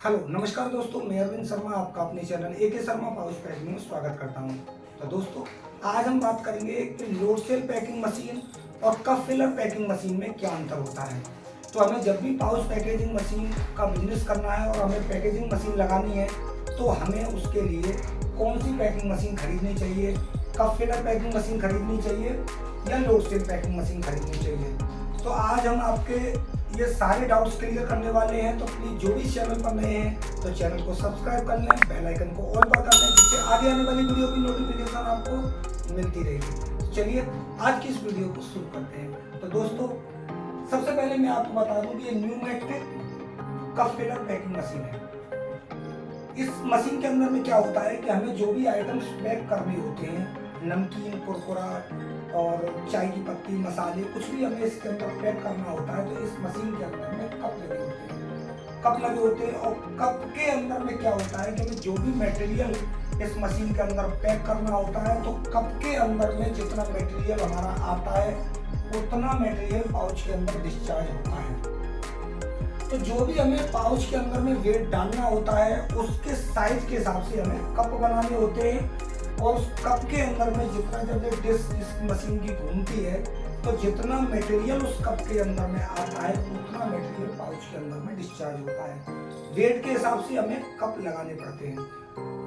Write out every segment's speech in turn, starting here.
Hello नमस्कार दोस्तों, मैं अरविंद शर्मा आपका अपने channel AK Sharma pouch packing में स्वागत करता हूं। तो दोस्तों, आज हम बात करेंगे कि लोड सेल पैकिंग मशीन और कप फिलर पैकिंग मशीन में क्या अंतर होता है। तो हमें जब भी पाउच पैकेजिंग मशीन का बिजनेस करना है और हमें पैकेजिंग मशीन लगानी है तो हमें उसके लिए कौन सी पैकिंग मशीन खरीदनी चाहिए, कप फिलर पैकिंग मशीन खरीदनी चाहिए या लोड सेल पैकिंग मशीन खरीदनी चाहिए। तो आज हम आपके ये सारे डाउट्स क्लियर करने वाले हैं। तो प्लीज जो भी चैनल पर नए हैं तो चैनल को सब्सक्राइब कर लें, बेल आइकन को ऑल पर कर लें, जिससे आगे आने वाली वीडियो की नोटिफिकेशन आपको मिलती रहेगी। तो चलिए आज की इस वीडियो को शुरू करते हैं। तो दोस्तों, सबसे पहले मैं आपको बता दूं कि ये pneumatic cup filler packing machine है। इस मशीन के अंदर में क्या होता है कि हमें जो भी आइटम्स पैक करने होते हैं, नमकीन, कुरकुरा और चाय की पत्ती, मसाले, कुछ भी हमें इसके अंदर पैक करना होता है तो इस मशीन के अंदर में कप लगे होते हैं। कप लगे होते हैं और कप के अंदर में क्या होता है कि हमें जो भी मटेरियल इस मशीन के अंदर पैक करना होता है तो कप के अंदर में जितना मटेरियल हमारा आता है उतना मटेरियल पाउच के अंदर डिस्चार्ज होता है। तो जो भी हमें पाउच के अंदर में वेट डालना होता है उसके साइज के हिसाब से हमें कप बनाने होते हैं। और उस कप के अंदर में जितना जब ये डिस्क इस मशीन की घूमती है तो जितना मटेरियल उस कप के अंदर में आता है उतना मटेरियल पाउच के अंदर में डिस्चार्ज होता है। वेट के हिसाब से हमें कप लगाने पड़ते हैं।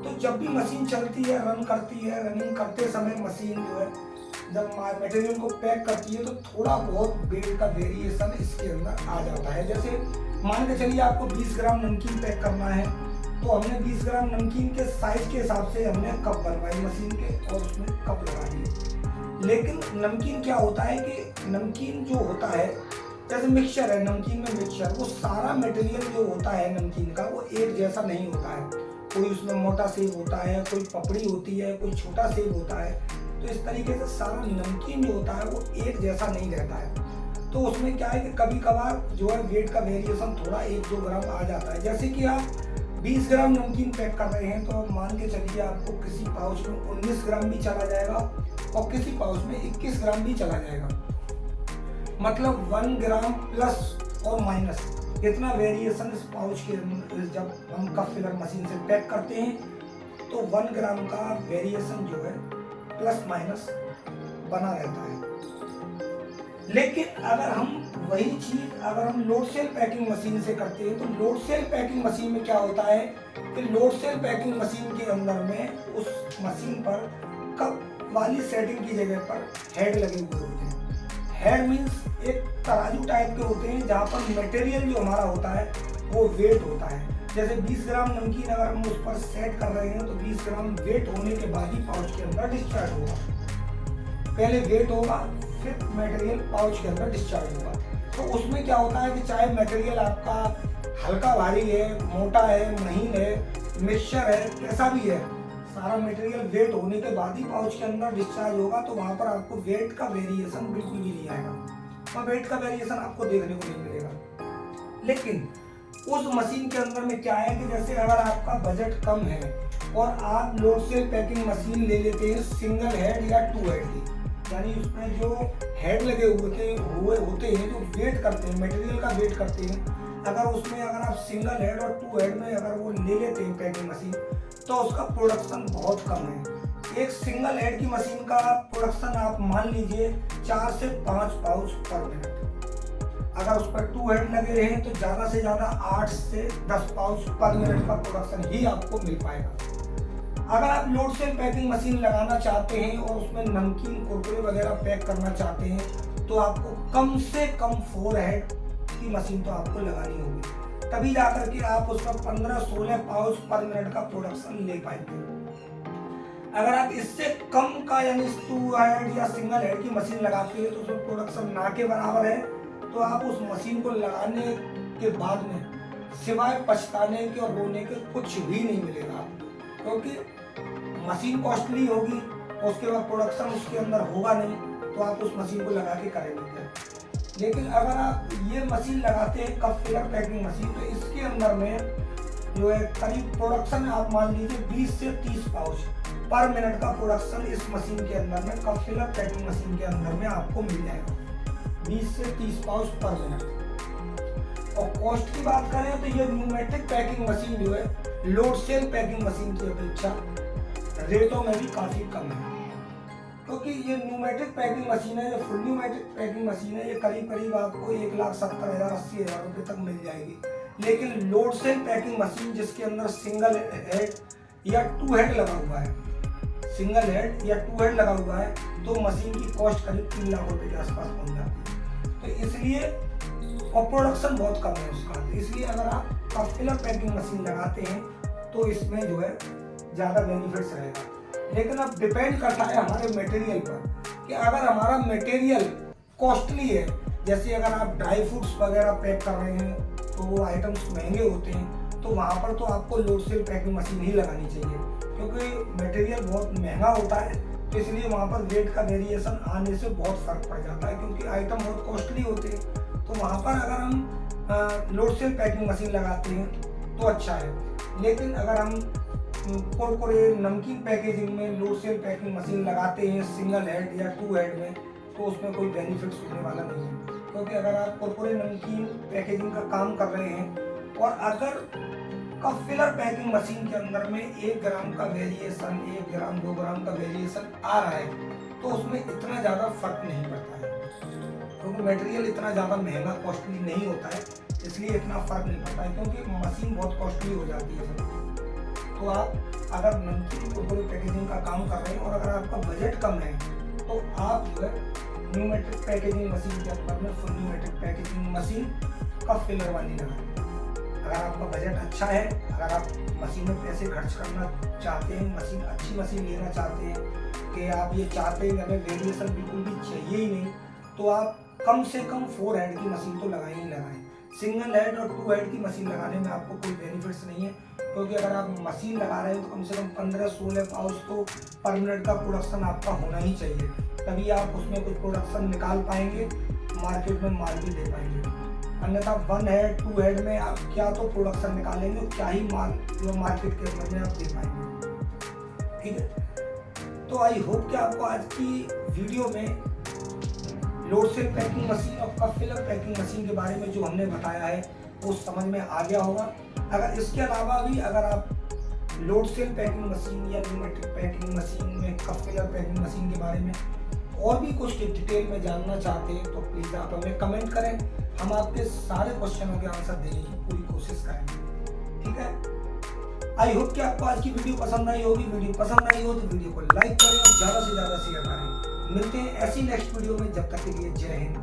तो जब भी मशीन चलती है, रन करती है, रनिंग करते समय मशीन जो है जब मटेरियल को पैक करती है तो थोड़ा बहुत वेट का वेरिएशन इसके अंदर आ जाता है। जैसे मान के चलिए आपको 20 ग्राम नमकीन पैक करना है तो हमने 20 ग्राम नमकीन के साइज के हिसाब से हमने कप बनवाई मशीन के और उसमें कप लगा दिए। लेकिन नमकीन क्या होता है कि नमकीन जो होता है, जैसे मिक्सचर है, नमकीन में मिक्सचर, वो सारा मटेरियल जो होता है नमकीन का वो एक जैसा नहीं होता है। कोई उसमें मोटा सेब होता है, कोई पपड़ी होती है, कोई छोटा सेब होता है। तो इस तरीके से सारा नमकीन जो होता है वो एक जैसा नहीं रहता है। तो उसमें क्या है कि कभी कभार जो है वेट का वेरिएशन थोड़ा 1-2 ग्राम आ जाता है। जैसे कि आप 20 ग्राम नमकीन पैक कर रहे हैं तो मान के चलिए आपको किसी पाउच में 19 ग्राम भी चला जाएगा और किसी पाउच में 21 ग्राम भी चला जाएगा। मतलब 1 ग्राम प्लस और माइनस इतना वेरिएशन इस पाउच के अंदर जब हम कप फिलर मशीन से पैक करते हैं तो 1 ग्राम का वेरिएशन जो है प्लस माइनस बना रहता है। लेकिन अगर हम वही चीज अगर हम लोड सेल पैकिंग मशीन से करते हैं तो लोड सेल पैकिंग मशीन में क्या होता है कि लोड सेल पैकिंग मशीन के अंदर में उस मशीन पर कप वाली सेटिंग की जगह पर हेड लगे हुए होते हैं। हेड मीन्स एक तराजू टाइप के होते हैं जहाँ पर मटेरियल जो हमारा होता है वो वेट होता है। जैसे 20 ग्राम नमकीन अगर हम उस पर सेट कर रहे हैं तो 20 ग्राम वेट होने के बाद ही पाउच के अंदर डिस्चार्ज होगा। पहले वेट होगा फिर मटेरियल पाउच के अंदर डिस्चार्ज होगा। तो उसमें क्या होता है कि चाहे मटेरियल आपका हल्का भारी है, मोटा है, महीन है, मिक्सचर है, कैसा भी है, सारा मटेरियल वेट होने के बाद ही पाउच के अंदर डिस्चार्ज होगा। तो वहाँ पर आपको वेट का वेरिएशन बिल्कुल भी नहीं आएगा, वहाँ वेट का वेरिएशन आपको देखने को नहीं मिलेगा। लेकिन उस मशीन के अंदर में क्या है कि जैसे अगर आपका बजट कम है और आप लोड सेल पैकिंग मशीन ले लेते हैं सिंगल हेड या 2 हेड की, यानी उसमें जो हेड लगे हुए होते हैं जो वेट करते हैं, मटेरियल का वेट करते हैं, अगर उसमें अगर आप सिंगल हेड और 2 हेड में अगर वो ले लेते हैं पैकिंग मशीन तो उसका प्रोडक्शन बहुत कम है। एक सिंगल हेड की मशीन का प्रोडक्शन आप मान लीजिए 4 से 5 पाउच पर मिनट। अगर उस पर 2 हेड लगे रहे तो ज़्यादा से ज़्यादा 8 से 10 पाउच पर मिनट का प्रोडक्शन ही आपको मिल पाएगा। अगर आप लोड सेल पैकिंग मशीन लगाना चाहते हैं और उसमें नमकीन, कुरकुरे वगैरह पैक करना चाहते हैं तो आपको कम से कम 4 हेड की मशीन तो आपको लगानी होगी, तभी जाकर के आप उसमें 15-16 पाउच पर मिनट का प्रोडक्शन ले पाएंगे। अगर आप इससे कम का यानी 2 हेड या सिंगल हेड की मशीन लगाते हैं तो उसमें प्रोडक्शन ना के बराबर है। तो आप उस मशीन को लगाने के बाद में सिवाय पछताने के और रोने के कुछ भी नहीं मिलेगा आपको, क्योंकि मशीन कॉस्टली होगी और उसके बाद प्रोडक्शन उसके अंदर होगा नहीं तो आप उस मशीन को लगा के करेंगे क्या। लेकिन अगर आप ये मशीन लगाते हैं कप फिलर पैकिंग मशीन तो इसके अंदर में जो है करीब प्रोडक्शन आप मान लीजिए 20 से 30 पाउच पर मिनट का प्रोडक्शन इस मशीन के अंदर में, कप फिलर पैकिंग मशीन के अंदर में आपको मिल जाएगा, 20 से 30 पाउच पर मिनट। और कॉस्ट की बात करें तो ये न्यूमेटिक पैकिंग मशीन जो है लोड सेल पैकिंग मशीन की अपेक्षा रेटों में भी काफ़ी कम है, क्योंकि ये न्यूमेटिक पैकिंग मशीन है, ये फुल न्यूमेटिक पैकिंग मशीन है, ये करीब करीब आपको 1,70,000 80,000 रुपये तक मिल जाएगी। लेकिन लोड सेल पैकिंग मशीन जिसके अंदर सिंगल हेड या टू हेड लगा हुआ है, सिंगल हेड या टू हेड लगा हुआ है, तो मशीन की कॉस्ट करीब 3 लाख रुपए के आसपास पहुंच जाती है। तो इसलिए और प्रोडक्शन बहुत कम है उसका, तो इसलिए अगर आप कप फिलर पैकिंग मशीन लगाते हैं तो इसमें जो है ज़्यादा बेनिफिट्स रहेगा। लेकिन अब डिपेंड करता है हमारे मटेरियल पर कि अगर हमारा मटेरियल कॉस्टली है, जैसे अगर आप ड्राई फ्रूट्स वगैरह पैक कर रहे हैं तो वो आइटम्स महंगे होते हैं, तो वहाँ पर तो आपको लोड सेल पैकिंग मशीन ही लगानी चाहिए, क्योंकि मटेरियल बहुत महंगा होता है। तो इसलिए वहाँ पर रेट का वेरिएशन आने से बहुत फर्क पड़ जाता है, क्योंकि आइटम बहुत कॉस्टली होते हैं। तो वहाँ पर अगर हम लोड सेल पैकिंग मशीन लगाते हैं तो अच्छा है। लेकिन अगर हम कुरकुरे नमकीन पैकेजिंग में लोड सेल पैकिंग मशीन लगाते हैं सिंगल हेड या टू हेड में, तो उसमें कोई बेनिफिट्स होने वाला नहीं है। क्योंकि अगर आप कुरकुरे नमकीन पैकेजिंग का काम कर रहे हैं और अगर कप फिलर पैकिंग मशीन के अंदर में 1 ग्राम का वेरिएशन, 1 ग्राम 2 ग्राम का वेरिएशन आ रहा है, तो उसमें इतना ज़्यादा फर्क नहीं पड़ता है, क्योंकि मटेरियल इतना ज़्यादा महंगा कॉस्टली नहीं होता है, इसलिए इतना फर्क नहीं पड़ता है, क्योंकि मशीन बहुत कॉस्टली हो जाती है। तो आप अगर नमकीन कुरकुरे पैकेजिंग का काम कर रहे हैं और अगर आपका बजट कम है, तो आप जो है न्यूमेटिक पैकेजिंग मशीन के अंदर में full pneumatic packaging machine cup filler वाली लगाएं। अगर आपका बजट अच्छा है, अगर आप मशीन में पैसे खर्च करना चाहते हैं, मशीन अच्छी मशीन लेना चाहते हैं कि आप ये चाहते हैं कि हमें वेरिएशन बिल्कुल भी चाहिए ही नहीं, तो आप कम से कम 4 हेड की मशीन तो लगाएं ही लगाएं। सिंगल हेड और 2 हेड की मशीन लगाने में आपको कोई बेनिफिट्स नहीं है, क्योंकि अगर आप मशीन लगा रहे हैं तो कम से कम 15-16 पाउच तो पर मिनट का प्रोडक्शन आपका होना ही चाहिए, तभी आप उसमें कुछ प्रोडक्शन निकाल पाएंगे, मार्केट में माल भी दे पाएंगे। अन्यथा 1 हेड 2 हेड में आप क्या तो प्रोडक्शन निकालेंगे, क्या ही माल जो मार्केट के अंदर में आप दे पाएंगे। ठीक है, तो आई होप कि आपको आज की वीडियो में लोड सेल पैकिंग मशीन और कप फिलर पैकिंग मशीन के बारे में जो हमने बताया है वो समझ में आ गया होगा। अगर इसके अलावा भी अगर आप लोड सेल पैकिंग मशीन या न्यूमेटिक पैकिंग मशीन में कप फिलर पैकिंग मशीन के बारे में और भी कुछ डिटेल में जानना चाहते हैं तो प्लीज़ आप हमें कमेंट करें, हम आपके सारे क्वेश्चनों के आंसर देने की पूरी कोशिश करेंगे। ठीक है, आई होप कि आपको आज की वीडियो पसंद आई होगी। वीडियो पसंद आई हो तो वीडियो को लाइक करें और ज़्यादा से ज़्यादा शेयर करें। मिलते हैं ऐसी नेक्स्ट वीडियो में, जब तक के लिए जय हिंद।